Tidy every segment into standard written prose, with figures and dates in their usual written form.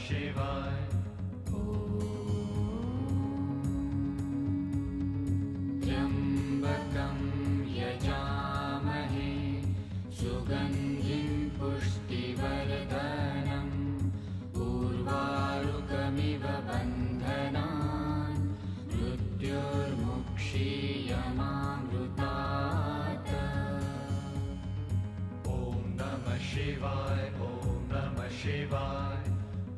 Shivaya. Trambakam yajamahe sugandhim pushtivardhanam urvarukamiva bandhanan mrutyurmukshiyamamrutat. Om Namah Shivaya, Om Namah Shivaya,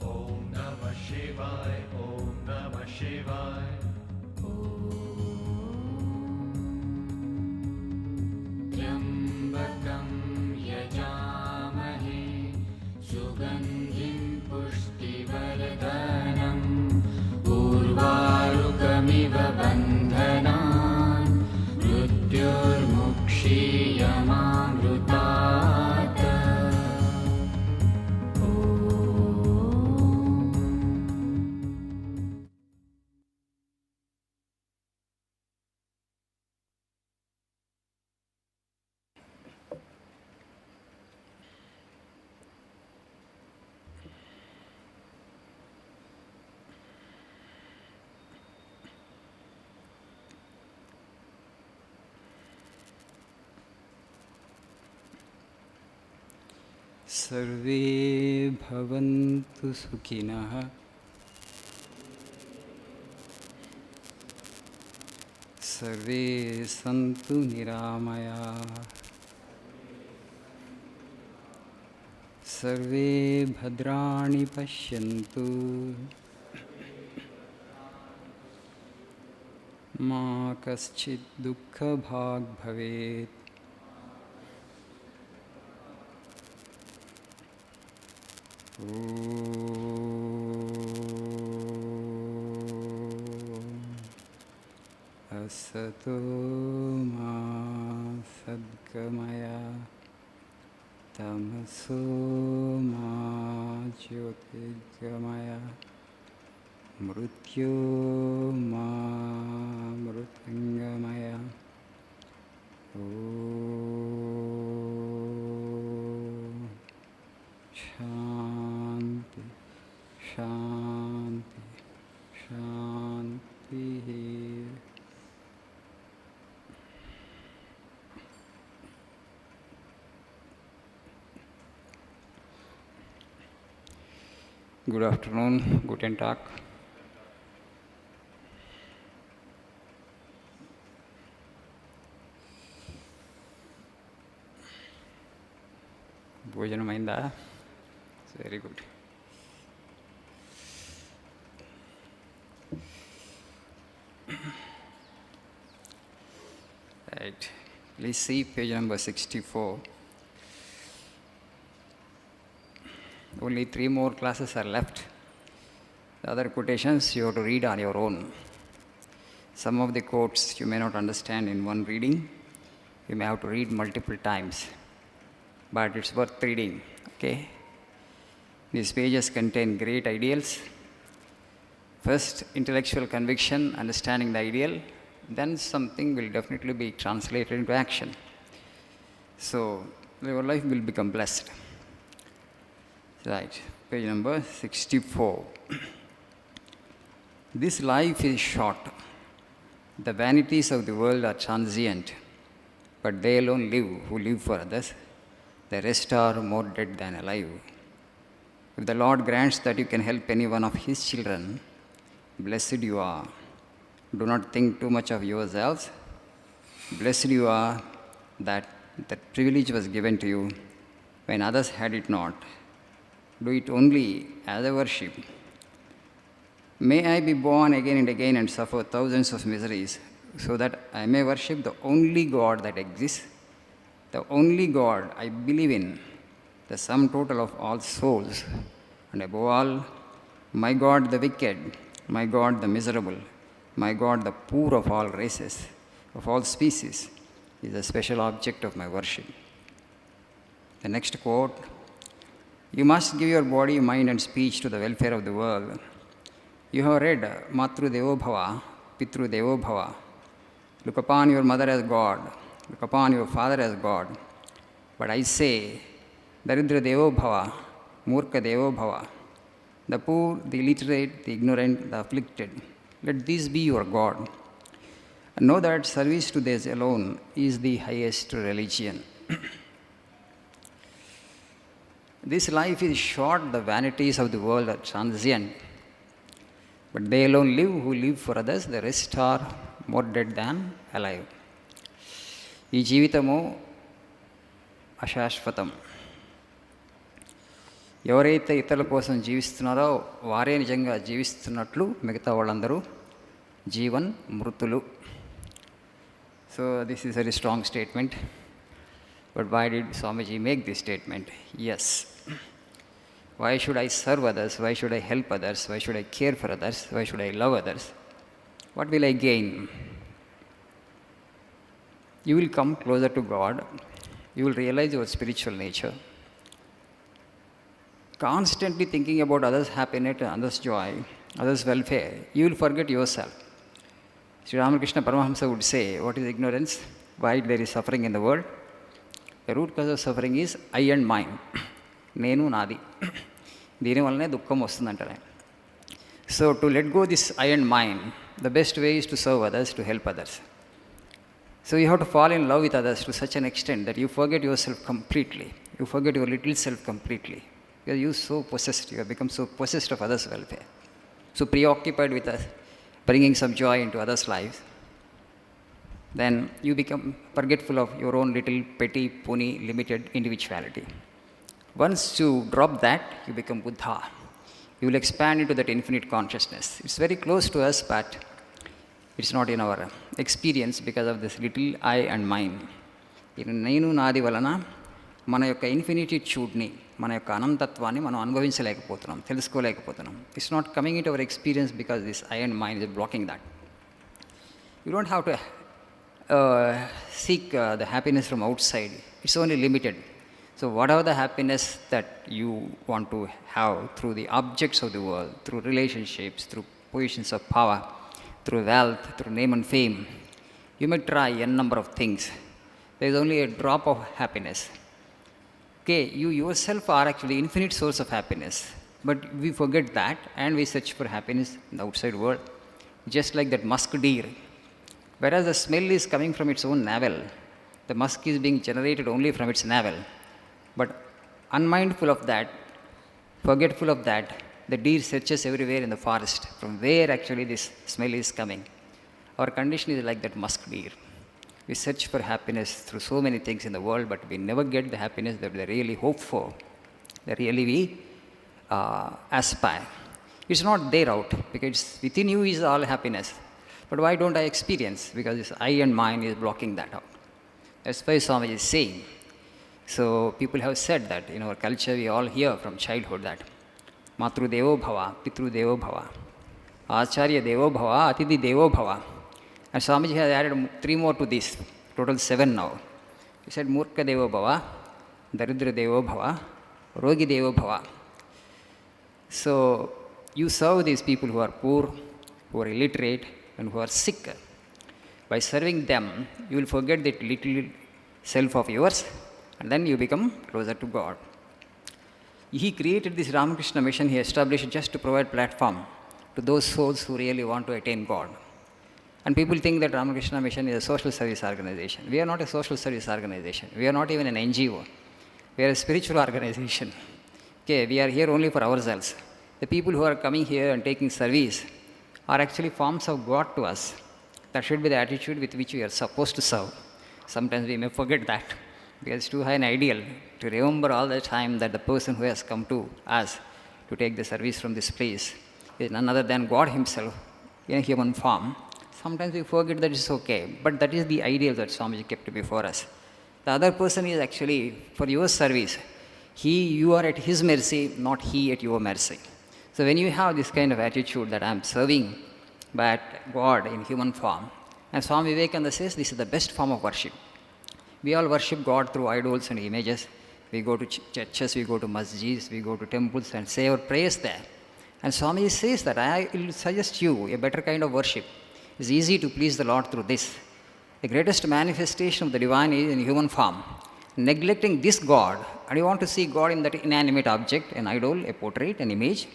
Om Namah Shivaya, Om Namah Shivaya. Trambakam yajamahe sugandhim pushtivardhanam urvarukamiva bandhanan mrutyurmukshiyamamrutat. सर्वे भवन्तु सुखिनः सर्वे सन्तु निरामयाः सर्वे भद्राणि पश्यन्तु मा कश्चित् दुःखभाग् भवेत्। असतो मा सद्गमय तमसो मा ज्योतिर्गमय मृत्यो मा मृत्युंगमय। शांति शांति शांति। Good afternoon, guten Tag. భోజనమైందా? Very good. Right. Please see page number 64. Only 3 more classes are left. The other quotations you have to read on your own. Some of the quotes you may not understand in one reading. You may have to read multiple times. But it's worth reading, okay? These pages contain great ideals. First, intellectual conviction, understanding the ideal, then something will definitely be translated into action. So, your life will become blessed. Right, page number 64. This life is short. The vanities of the world are transient, but they alone live who live for others. The rest are more dead than alive. If the Lord grants that you can help any one of His children, blessed you are. Do not think too much of yourselves. Blessed you are that that privilege was given to you when others had it not. Do it only as a worship. May I be born again and again and suffer thousands of miseries, so that I may worship the only God that exists, the only God I believe in, the sum total of all souls, and above all, my God the wicked, my God the miserable, my God the poor of all races, of all species, is a special object of my worship. The next quote, you must give your body, mind and speech to the welfare of the world. You have read Matru Devo Bhava, Pitru Devo Bhava. Look upon your mother as God, look upon your father as God. But I say, Daridra Devo Bhava, Murka Devo Bhava. the poor, the illiterate, the ignorant, the afflicted. Let these be your God. And know that service to these alone is the highest religion. This life is short, the vanities of the world are transient. But they alone live who live for others, the rest are more dead than alive. ఈ జీవితము అశాశ్వతం. ఎవరైతే ఇతరుల కోసం జీవిస్తున్నారో వారే నిజంగా జీవిస్తున్నట్లు మిగతా వాళ్ళందరూ జీవన్ మృతులు. So this is very strong statement. But why did Swamiji make this statement? Yes. Why should I serve others? Why should I help others? Why should I care for others? Why should I love others? What will I gain? You will come closer to God. You will realize your spiritual nature. Constantly thinking about others' happiness, others' joy, others' welfare, you will forget yourself. Sri Ramakrishna Paramahamsa would say, what is ignorance? Why there is suffering in the world? The root cause of suffering is I and mine. నేను నాది. దీనివల్లనే దుఃఖం వస్తుందంటారు. So to let go this I and mind, the best way is to serve others, to help others. So you have to fall in love with others to such an extent that you forget yourself completely. You forget your little self completely. Because you so possessed, you have become so possessed of others welfare, so preoccupied with us bringing some joy into others' lives. Then you become forgetful of your own little petty, puny, limited individuality. Once you drop that, you become Buddha. You will expand into that infinite consciousness. It's very close to us, but it's not in our experience because of this little I and mine. నేను నాది వలన మన యొక్క ఇన్ఫినిటిట్యూడ్ని, మన యొక్క అనంతత్వాన్ని మనం అనుభవించలేకపోతున్నాం, తెలుసుకోలేకపోతున్నాం. It's not coming in our experience because this I and mind is blocking that. You don't have to seek the happiness from outside. It's only limited. So whatever the happiness that you want to have through the objects of the world, through relationships, through positions of power, through wealth, through name and fame, you may try n number of things. There is only a drop of happiness. Okay, you yourself are actually infinite source of happiness, but we forget that and we search for happiness in the outside world. Just like that musk deer. Whereas the smell is coming from its own navel, the musk is being generated only from its navel. But unmindful of that, forgetful of that, the deer searches everywhere in the forest from where actually this smell is coming. Our condition is like that musk deer. We search for happiness through so many things in the world, but we never get the happiness that we really hope for, that really we aspire. It's not there out, because within you is all happiness. But why don't I experience? Because this I and mine is blocking that out. That's why Swami is saying. So people have said that in our culture we all hear from childhood that Matru Devo Bhava, Pitru Devo Bhava, Acharya Devo Bhava, Atidhi Devo Bhava. And Swamiji has added 3 more to this, total 7 now. He said Murka Devo Bhava, Daridra Devo Bhava, Rogi Devo Bhava. So you serve these people who are poor, who are illiterate, and who are sick. By serving them, you will forget that little self of yours, and then you become closer to God. He created this Ramakrishna mission, he established just to provide platform to those souls who really want to attain God. And people think that Ramakrishna mission is a social service organization. We are not a social service organization. We are not even an NGO. We are a spiritual organization. Okay, we are here only for ourselves. The people who are coming here and taking service are actually forms of God to us. That should be the attitude with which we are supposed to serve. Sometimes we may forget that, because it's too high an ideal to remember all the time that the person who has come to us to take the service from this place is none other than God himself in a human form. Sometimes we forget that it's okay, but that is the ideal that Swamiji kept before us. The other person is actually for your service. You are at his mercy, not he at your mercy. So when you have this kind of attitude that I am serving but God in human form, and Swami Vivekananda says this is the best form of worship. We all worship God through idols and images. We go to churches, we go to masjids, we go to temples and say our prayers there. And Swami says that I will suggest you a better kind of worship. It's easy to please the Lord through this. The greatest manifestation of the divine is in human form. Neglecting this God, and you want to see God in that inanimate object, an idol, a portrait, an image,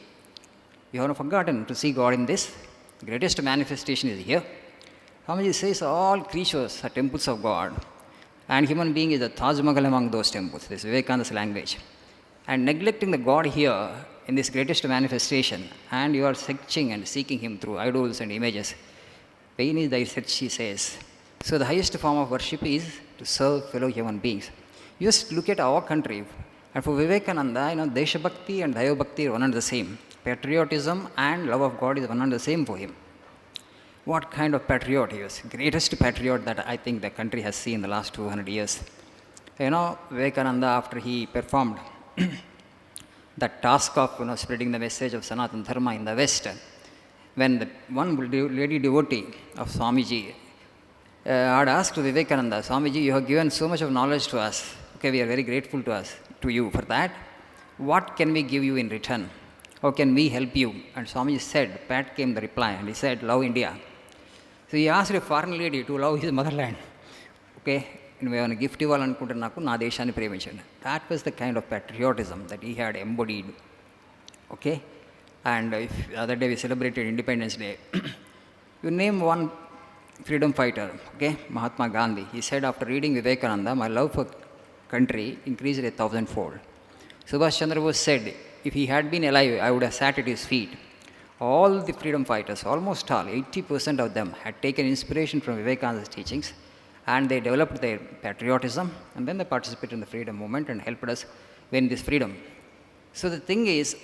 You have forgotten to see God in this. The greatest manifestation is here. Swamiji says all creatures are temples of God, and human being is a Taj Mahal among those temples. This is Vivekananda's language. And neglecting the God here in this greatest manifestation, and you are searching and seeking Him through idols and images. Pain is thy search, he says. So the highest form of worship is to serve fellow human beings. You just look at our country, and for Vivekananda, Desha Bhakti and Daiva Bhakti are one and the same. Patriotism and love of God is one and the same for him. What kind of patriot he was? Greatest patriot that I think the country has seen in the last 200 years. Vivekananda, after he performed that task of spreading the message of Sanatana Dharma in the West, when the one lady devotee of Swamiji had asked Vivekananda, Swamiji, you have given so much of knowledge to us. Okay, we are very grateful to you for that. What can we give you in return? How can we help you? And Swamiji said, Pat came the reply, and he said, love India. So he asked a foreign lady to love his motherland. Okay, and gift ivallanunte naku na deshanni preminchandi. That was the kind of patriotism that he had embodied. Okay, and if the other day we celebrated Independence Day. You name one freedom fighter, okay, Mahatma Gandhi. He said after reading Vivekananda, my love for country increased 1,000-fold. Subhash Chandra Bose said, if he had been alive, I would have sat at his feet. All the freedom fighters, almost all, 80% of them had taken inspiration from Vivekananda's teachings, and they developed their patriotism, and then they participated in the freedom movement and helped us win this freedom. So the thing is,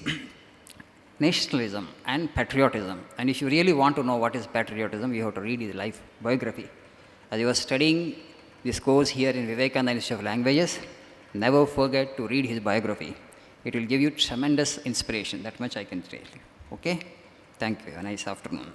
nationalism and patriotism, and if you really want to know what is patriotism, you have to read his life biography. As you are studying this course here in Vivekananda Institute of Languages, never forget to read his biography. It will give you tremendous inspiration. That much I can tell you. Okay? Thank you. A nice afternoon.